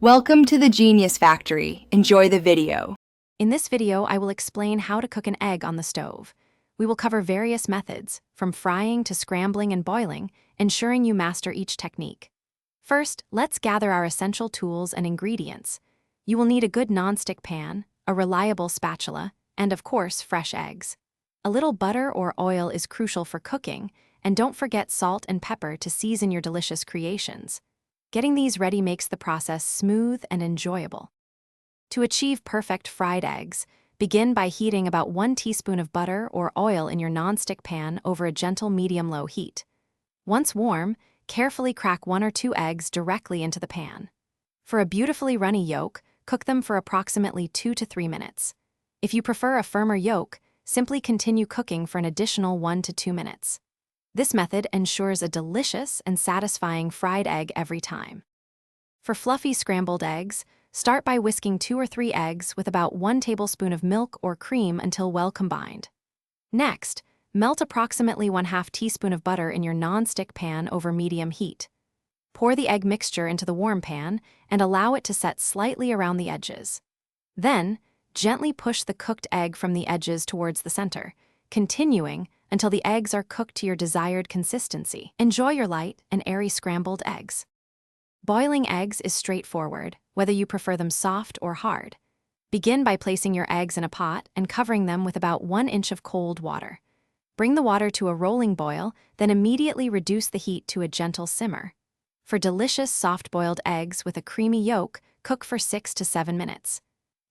Welcome to the Genius Factory. Enjoy the video. In this video, I will explain how to cook an egg on the stove. We will cover various methods, from frying to scrambling and boiling, ensuring you master each technique. First, let's gather our essential tools and ingredients. You will need a good nonstick pan, a reliable spatula, and of course, fresh eggs. A little butter or oil is crucial for cooking, and don't forget salt and pepper to season your delicious creations. Getting these ready makes the process smooth and enjoyable. To achieve perfect fried eggs, begin by heating about 1 teaspoon of butter or oil in your nonstick pan over a gentle medium-low heat. Once warm, carefully crack 1 or 2 eggs directly into the pan. For a beautifully runny yolk, cook them for approximately 2 to 3 minutes. If you prefer a firmer yolk, simply continue cooking for an additional 1 to 2 minutes. This method ensures a delicious and satisfying fried egg every time. For fluffy scrambled eggs, start by whisking 2 or 3 eggs with about 1 tablespoon of milk or cream until well combined. Next, melt approximately 1/2 teaspoon of butter in your non-stick pan over medium heat. Pour the egg mixture into the warm pan and allow it to set slightly around the edges. Then, gently push the cooked egg from the edges towards the center, continuing until the eggs are cooked to your desired consistency. Enjoy your light and airy scrambled eggs. Boiling eggs is straightforward, whether you prefer them soft or hard. Begin by placing your eggs in a pot and covering them with about 1 inch of cold water. Bring the water to a rolling boil, then immediately reduce the heat to a gentle simmer. For delicious soft-boiled eggs with a creamy yolk, cook for 6 to 7 minutes.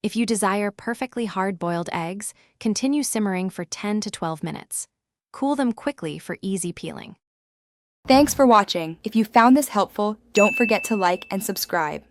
If you desire perfectly hard-boiled eggs, continue simmering for 10 to 12 minutes. Cool them quickly for easy peeling. Thanks for watching. If you found this helpful, don't forget to like and subscribe.